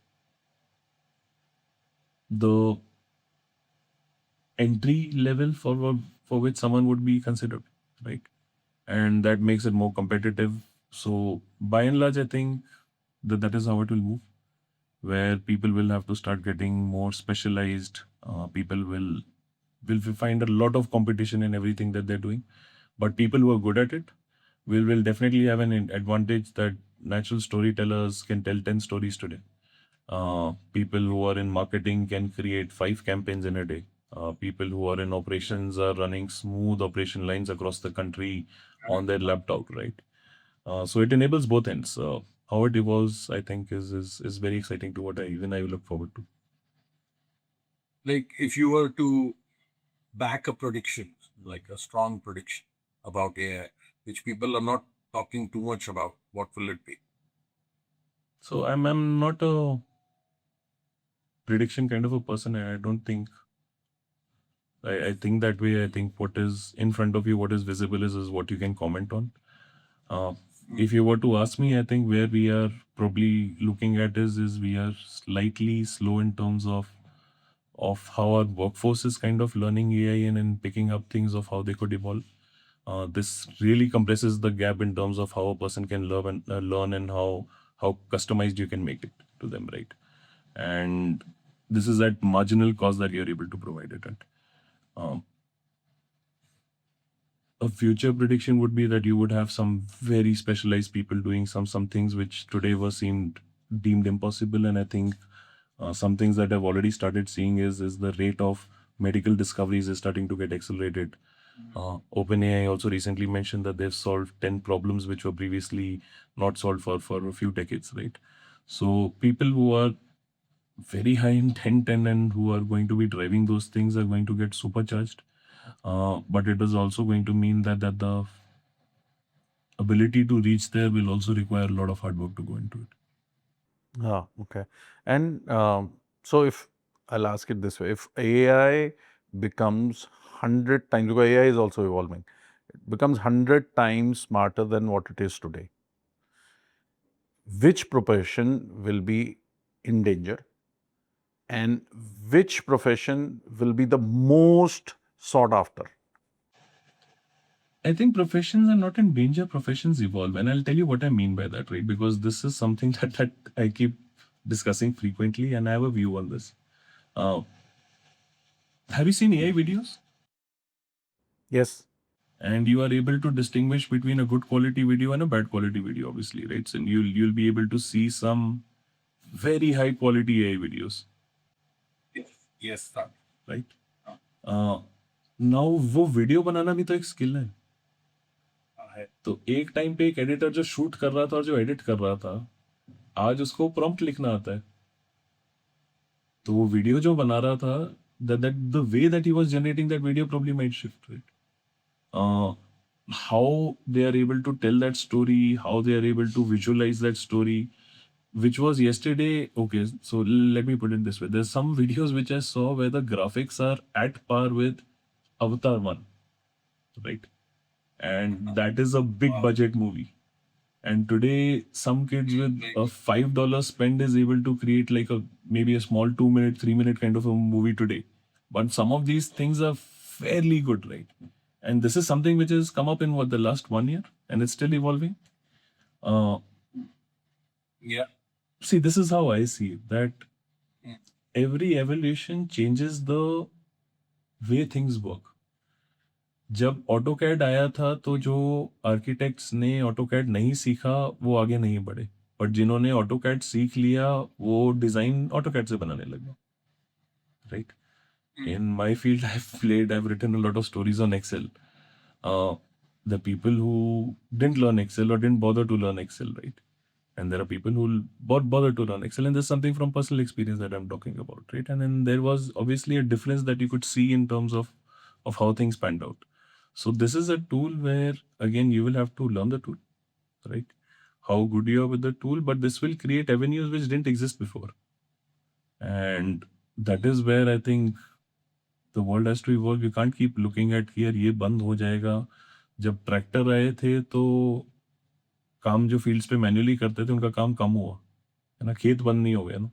entry level for which someone would be considered, right? And that makes it more competitive. So by and large, I think that is how it will move, where people will have to start getting more specialized. People will find a lot of competition in everything that they're doing, but people who are good at it will definitely have an advantage that natural storytellers can tell 10 stories today. People who are in marketing can create 5 campaigns in a day. People who are in operations are running smooth operation lines across the country on their laptop, right? So it enables both ends. How it evolves, I think, is very exciting to what I look forward to. Like if you were to back a prediction, like a strong prediction about AI, which people are not talking too much about, what will it be? So I'm not a prediction kind of a person. I don't think I think that way. I think what is in front of you, what is visible is what you can comment on. Uh, if you were to ask me, I think where we are probably looking at is we are slightly slow in terms of how our workforce is kind of learning AI and picking up things of how they could evolve. This really compresses the gap in terms of how a person can learn and how customized you can make it to them, right? And this is at marginal cost that you're able to provide it at. Um, a future prediction would be that you would have some very specialized people doing some things which today were deemed impossible. And I think some things that I've already started seeing is the rate of medical discoveries is starting to get accelerated. OpenAI also recently mentioned that they've solved 10 problems which were previously not solved for a few decades, right? So people who are very high intent and who are going to be driving those things are going to get supercharged. But it is also going to mean that the ability to reach there will also require a lot of hard work to go into it. Ah, okay. And so if I'll ask it this way, if AI becomes 100 times, because AI is also evolving, it becomes 100 times smarter than what it is today, which profession will be in danger and which profession will be the most sought after? I think professions are not in danger, professions evolve. And I'll tell you what I mean by that, right? Because this is something that I keep discussing frequently and I have a view on this. Uh, have you seen AI videos? Yes. And you are able to distinguish between a good quality video and a bad quality video, obviously, right? So you'll be able to see some very high quality AI videos, Yes, sir. right? Now वो video बनाना भी तो एक skill है। तो एक time पे एक editor जो शूट कर रहा था और जो एडिट कर रहा था, आज उसको प्रॉम्प्ट लिखना आता है। तो वो वीडियो जो बना रहा था, that the way that he was generating that video probably might shift, right? How they are able to tell that story, how they are able to visualize that story, which was yesterday. Okay, so let me put it this way: there's some videos which I saw where the graphics are at par with Avatar 1, right? And that is a big budget movie. And today, some kids with a $5 spend is able to create like a maybe a small 2 minute, 3 minute kind of a movie today. But some of these things are fairly good, right? And this is something which has come up in what the last 1 year, and it's still evolving. Uh, Yeah. See, this is how I see it, that every evolution changes the way things work. जब AutoCAD आया था तो जो architects ने AutoCAD नहीं सीखा वो आगे नहीं बढ़े, बट जिन्होंने ऑटोकैड सीख लिया वो डिजाइन ऑटोकैड से बनाने लगे, right? In my field, I've written a lot of stories on Excel. The people who didn't learn Excel or didn't bother to learn Excel, right? And there are people who bother to learn Excel, and there's something from personal experience that I'm talking about, right? And then there was obviously a difference that you could see in terms of how things panned out. So this is a tool where again you will have to learn the tool, right? How good you are with the tool, but this will create avenues which didn't exist before, and that is where I think the world has to evolve. You can't keep looking at कि यार ये बंद हो जाएगा। जब tractor आए थे तो काम जो फील्ड्स पे मैन्युअली करते थे उनका काम कम हुआ, है ना? खेत बंद नहीं हो गया ना।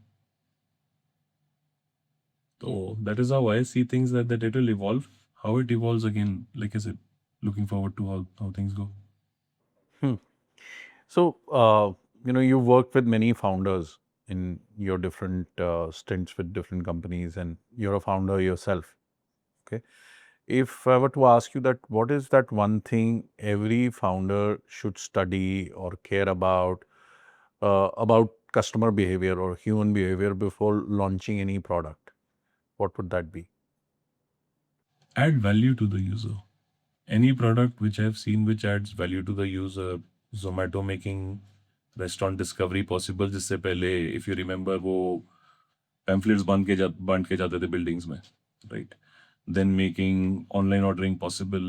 तो that is how I see things, that it will evolve. How it evolves again, like I said, looking forward to how things go. So, you worked with many founders in your different stints with different companies, and you're a founder yourself. Okay. If I were to ask you that, what is that one thing every founder should study or care about customer behavior or human behavior before launching any product? What would that be? Add value to the user. Any product which I've seen which adds value to the user, Zomato making restaurant discovery possible, जिससे पहले if you remember वो pamphlets बांट के जाते थे buildings में, right? Then making online ordering possible,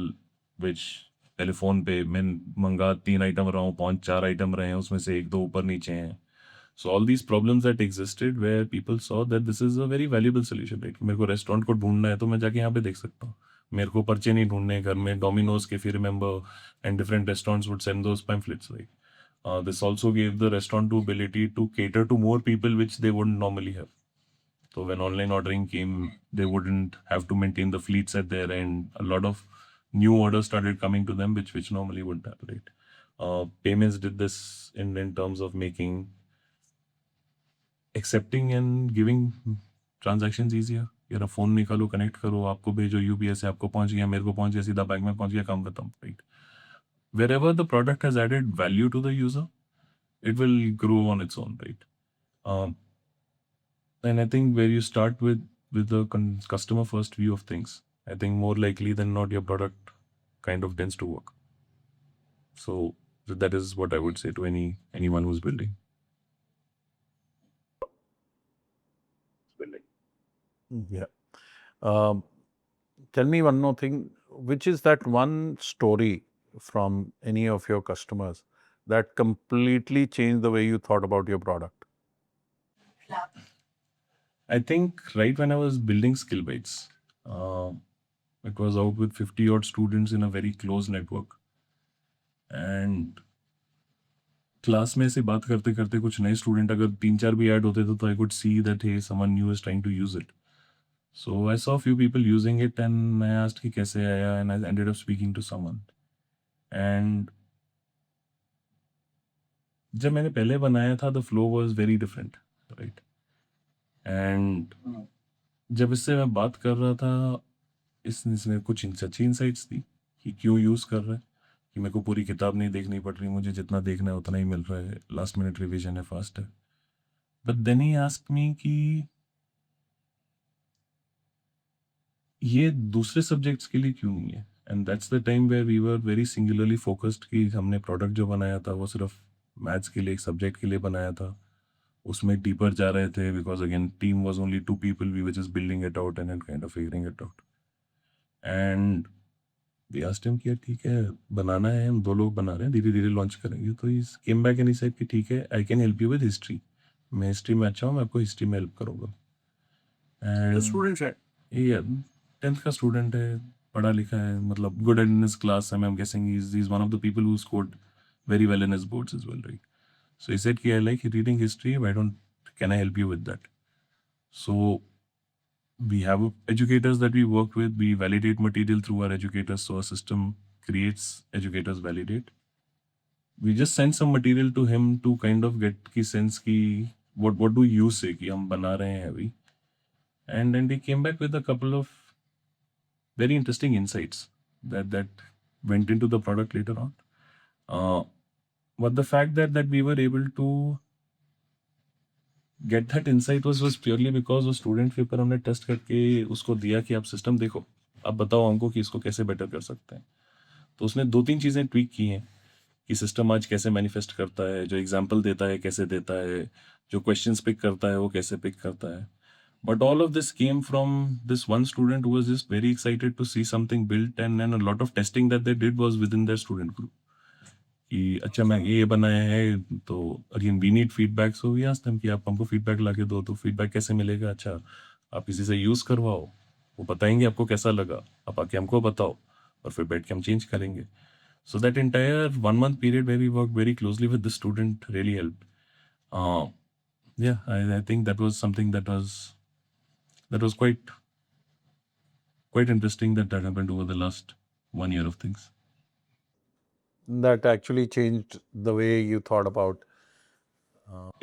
which telephone पे मैं मंगा 3 आइटम रहा हूँ, 5-4 आइटम रहे हैं, उसमें से 1-2 ऊपर नीचे हैं. So all these problems that existed where people saw that this is a very valuable solution, right? मेरे को रेस्टोरेंट को ढूंढना है तो मैं जाके यहाँ पे देख सकता हूँ. मेरे को पर्चे नहीं ढूंढने घर में. डोमिनोज के, if you remember, and different restaurants would send those pamphlets, right? This also gave the restaurant the ability to cater to more people which they wouldn't normally have. So when online ordering came, they wouldn't have to maintain the fleets at their end. A lot of new orders started coming to them, which normally wouldn't have, right? Payments did this in terms of making accepting and giving transactions easier. यार phone निकालो, connect करो, आपको भेजो UPS से, आपको पहुंच गया, मेरे को पहुंच गया, सीधा बैंक में पहुंच गया, काम खत्म, right? Wherever the product has added value to the user, it will grow on its own, right? And I think where you start with the customer first view of things, I think more likely than not your product kind of tends to work. So that is what I would say to anyone who's building. Yeah. Tell me one more thing. Which is that one story from any of your customers that completely changed the way you thought about your product? I think right when I was building Skillbytes, it was out with 50 odd students in a very close network. And class में से बात करते करते कुछ नए student अगर 3-4 भी add होते तो I could see that hey someone new is trying to use it. So I saw few people using it and I asked कि कैसे आया, and I ended up speaking to someone. And जब मैंने पहले बनाया था the flow was very different, right? And जब इससे मैं बात कर रहा था, इसने कुछ सच्ची इंसाइट्स दी कि क्यों यूज़ कर रहा है, कि मेरे को पूरी किताब नहीं देखनी पड़ रही, मुझे जितना देखना है उतना ही मिल रहा है, लास्ट मिनट रिवीजन है, फास्ट है. But then he asked me कि ये दूसरे सब्जेक्ट्स के लिए क्यों नहीं है? And that's the time where we were very singularly focused कि हमने प्रोडक्ट जो बनाया था वो सिर्फ मैथ्स के लिए, एक सब्जेक्ट के लिए बनाया था। उसमें डीपर जा रहे थे because again team was only 2 people, we were just building it out and kind of figuring it out. And we asked him कि यार ठीक है, बनाना है, हम 2 लोग बना रहे हैं, धीरे-धीरे लॉन्च करेंगे। तो he came back and he said कि ठीक है, I can help you with history. मैं हिस्ट्री में अच्छा हूँ, मैं आपको हिस्ट्री में हेल्प करूँगा। The एंड students had ये 10th का स्टूडेंट है, पढ़ा लिखा है, मतलब good in his class. I am guessing he is one of the people who scored very well in his boards as well, right? So he said, I like reading history. Can I help you with that? So we have educators that we work with. We validate material through our educators. So our system creates educators validate. We just send some material to him to kind of get ki sense ki what do you say कि हम बना रहे हैं अभी. And then he came back with a couple of very interesting insights that went into the product later on. But the fact that we were able to get that insight was purely because वो student paper हमने test करके उसको दिया कि आप system देखो, अब बताओ हमको कि इसको कैसे बेटर कर सकते हैं। तो उसने 2-3 चीज़ें ट्वीक की हैं कि सिस्टम आज कैसे मैनिफेस्ट करता है, जो एग्जाम्पल देता है कैसे देता है, जो क्वेश्चंस पिक करता है वो कैसे पिक करता है। But all of this came from this one student who was just very excited to see something built and a lot of testing that they did was with in their student group कि अच्छा मैं ये बनाया है, तो again we need feedback. So we asked them कि आप हमको फीडबैक लाके दो। तो फीडबैक कैसे मिलेगा? अच्छा आप किसी से यूज़ करवाओ, वो बताएंगे आपको कैसा लगा, आप आके हमको बताओ और फिर बैठ के हम चेंज करेंगे। So that entire 1 month period where we worked very closely with the student really helped. Yeah, I think that was something that was quite interesting that happened over the last 1 year of things. That actually changed the way you thought about.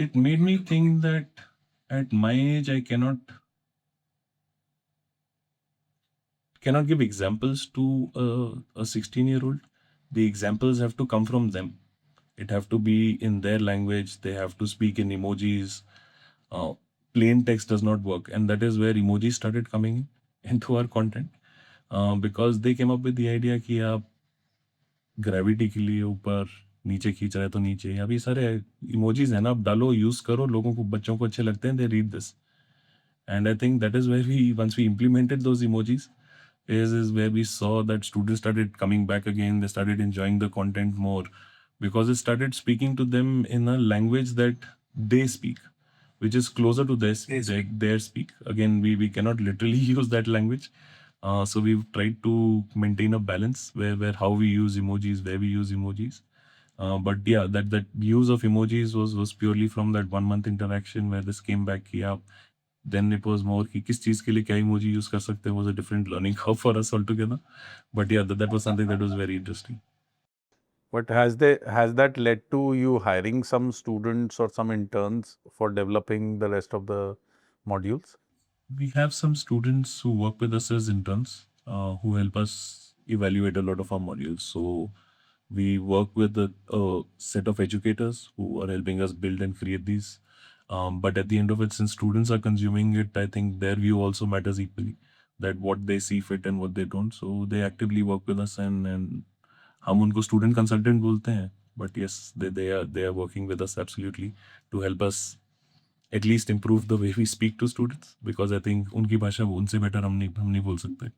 It made me think that at my age I cannot give examples to a 16-year-old. The examples have to come from them. It have to be in their language. They have to speak in emojis. Plain text does not work, and that is where emojis started coming into our content, because they came up with the idea कि आप gravity के लिए ऊपर नीचे खींच रहे तो नीचे, अभी सारे इमोजीज है ना, आप डालो, यूज करो, लोगों को, बच्चों को अच्छे लगते हैं, they read this. And I think that is where once we implemented those emojis, is where we saw that students started coming back again. They started enjoying the content more because it started speaking to them in a language that they speak, which is closer to their speak. Again, we cannot literally use that language. So we've tried to maintain a balance where how we use emojis, where we use emojis. But yeah, that use of emojis was purely from that 1 month interaction where this came back. Yeah, then it was more कि किस चीज़ के लिए क्या emoji use कर सकते हैं, was a different learning curve for us altogether. But yeah, that was something that was very interesting. But has that led to you hiring some students or some interns for developing the rest of the modules? We have some students who work with us as interns, who help us evaluate a lot of our modules. So we work with a set of educators who are helping us build and create these. But at the end of it, since students are consuming it, I think their view also matters equally, that what they see fit and what they don't. So they actively work with us, and हम उनको student consultant बोलते हैं, but yes, they are working with us absolutely to help us at least improve the way we speak to students, because I think उनकी भाषा उनसे better हम नहीं बोल सकते।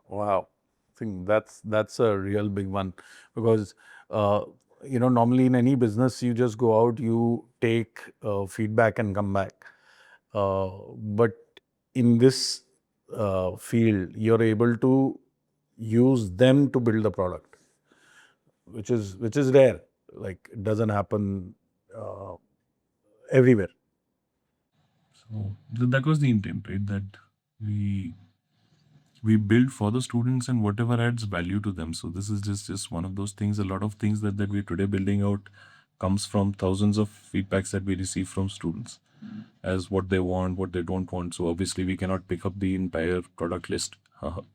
Wow, I think that's a real big one because normally in any business you just go out, you take feedback and come back, but in this field you're able to use them to build the product, which is rare. Like it doesn't happen everywhere. So that was the intent, right? That we build for the students and whatever adds value to them. So this is just one of those things. A lot of things that we're today building out comes from thousands of feedbacks that we receive from students as what they want, what they don't want. So obviously we cannot pick up the entire product list.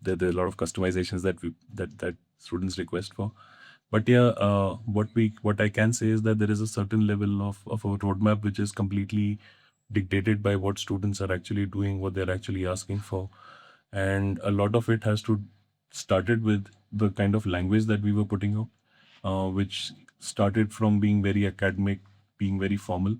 There are a lot of customizations that students request for. But yeah, what I can say is that there is a certain level of a roadmap which is completely dictated by what students are actually doing, what they're actually asking for. And a lot of it has to started with the kind of language that we were putting out, which started from being very academic, being very formal,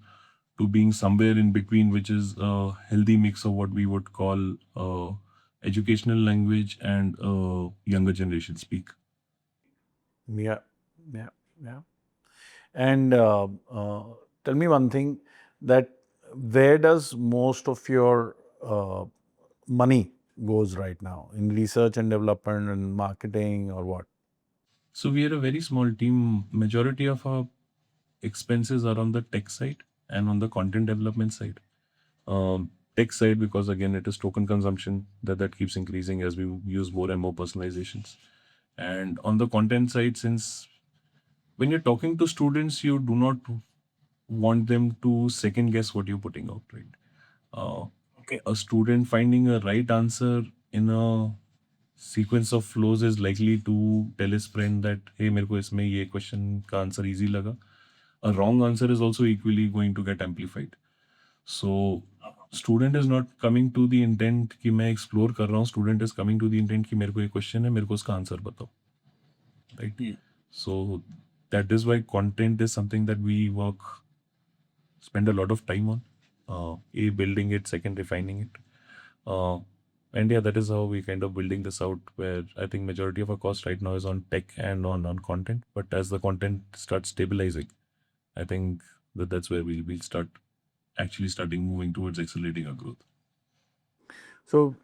to being somewhere in between, which is a healthy mix of what we would call educational language and younger generation speak. Yeah, yeah, yeah. And tell me one thing, that where does most of your money goes right now, in research and development and marketing, or what? So we are a very small team. Majority of our expenses are on the tech side and on the content development side. Tech side, because again it is token consumption that keeps increasing as we use more and more personalizations. And on the content side, since when you're talking to students, you do not want them to second guess what you're putting out, right? Okay, a student finding a right answer in a sequence of flows is likely to tell his friend that, hey, मेरे को इसमें ये question का answer easy लगा. A wrong answer is also equally going to get amplified. So student is not coming to the intent कि मैं explore कर रहा हूँ. Student is coming to the intent कि मेरे को ये question है, मेरे को उसका answer बताओ. Right? So that is why content is something that we spend a lot of time on. A, building it, second, refining it. And yeah, that is how we kind of building this out, where I think majority of our cost right now is on tech and on content. But as the content starts stabilizing, I think that's where we'll start actually starting moving towards accelerating our growth. So,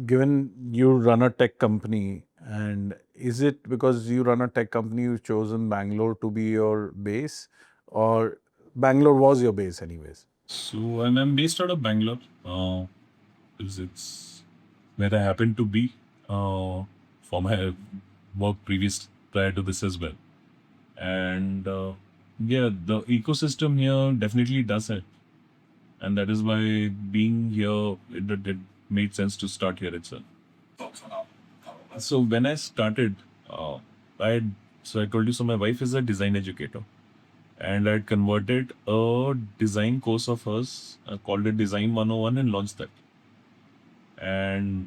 given you run a tech company, and is it because you run a tech company you've chosen Bangalore to be your base, or Bangalore was your base anyways? So I'm based out of Bangalore. Because it's where I happen to be for my work prior to this as well. And yeah, the ecosystem here definitely does it. And that is why being here, it made sense to start here itself. So when I started, I told you, so my wife is a design educator. And I had converted a design course of hers, called it Design 101, and launched that. And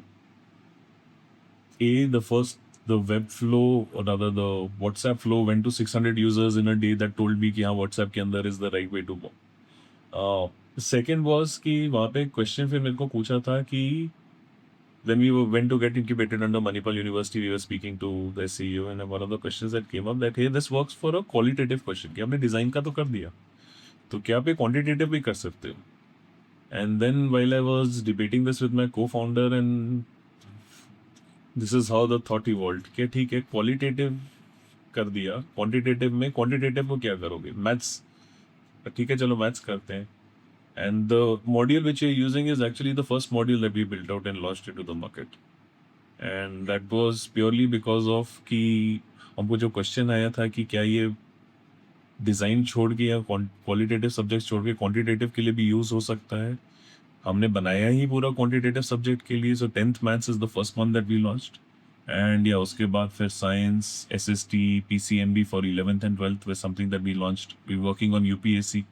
the web flow, or rather the WhatsApp flow, went to 600 users in a day. That told me कि हाँ, WhatsApp के अंदर is the right way to go. Second was कि वहाँ पे question फिर मेरे को पूछा था कि when we went to get incubated under Manipal University, we were speaking to the CEO, and one of the questions that came up that, hey, this works for a qualitative question, कि आपने design का तो कर दिया, तो क्या आप ये quantitative भी कर सकते हो? And then while I was debating this with my co-founder, and this is how the thought evolved, कि ठीक है, qualitative कर दिया, quantitative को क्या करोगे? Maths, ठीक है, चलो maths करते हैं. And the module which you're using is actually the first module that we built out and launched into the market. And that was purely because of कि हमको जो question आया था कि क्या ये डिज़ाइन छोड़ के या क्वालिटेटिव सब्जेक्ट छोड़ के क्वांटिटेटिव के लिए भी यूज़ हो सकता है. हमने बनाया ही पूरा क्वांटिटेटिव सब्जेक्ट के लिए. So 10th maths is the first one that we launched. And या उसके बाद फिर science, SST, PCMB for 11th and 12th was something that we launched. We're working on UPSC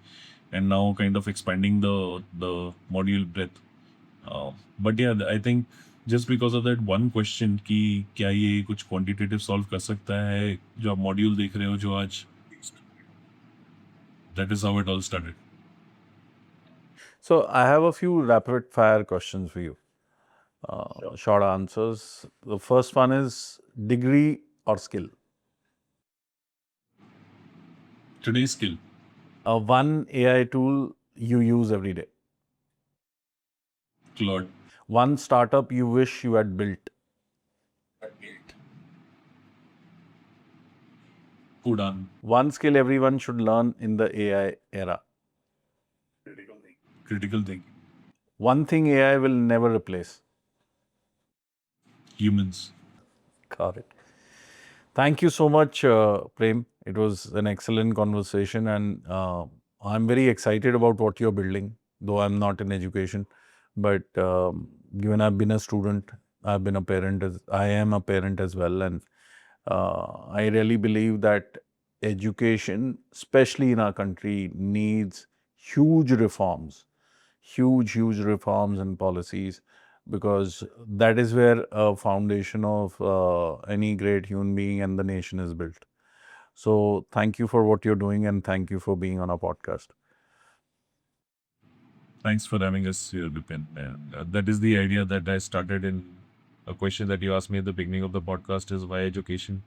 and now kind of expanding the module breadth. But yeah, I think just because of that one question कि क्या ये कुछ quantitative solve कर सकता है, जो आप module देख रहे हो जो आज, that is how it all started. So, I have a few rapid fire questions for you. Short answers. The first one is degree or skill? Today's skill. One AI tool you use every day. Claude. One startup you wish you had built. Udan. One skill everyone should learn in the AI era. Critical thinking. One thing AI will never replace. Humans. Got it. Thank you so much, Prem. It was an excellent conversation, and I'm very excited about what you're building, though I'm not in education. But given I've been a student, I've been a parent, I am a parent as well, and I really believe that education, especially in our country, needs huge reforms. huge reforms and policies, because that is where a foundation of any great human being and the nation is built. So thank you for what you're doing, and thank you for being on our podcast. Thanks for having us here, Vipin. And that is the idea that I started in a question that you asked me at the beginning of the podcast is why education?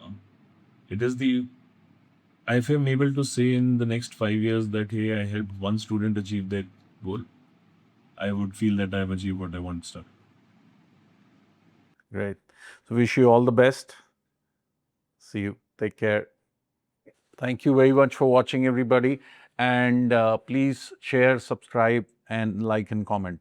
Um, it is the, if I'm able to say in the next 5 years that, hey, I helped one student achieve that goal, I would feel that I've achieved what I want to start. Great. So wish you all the best. See you. Take care. Thank you very much for watching, everybody. And please share, subscribe, and like and comment.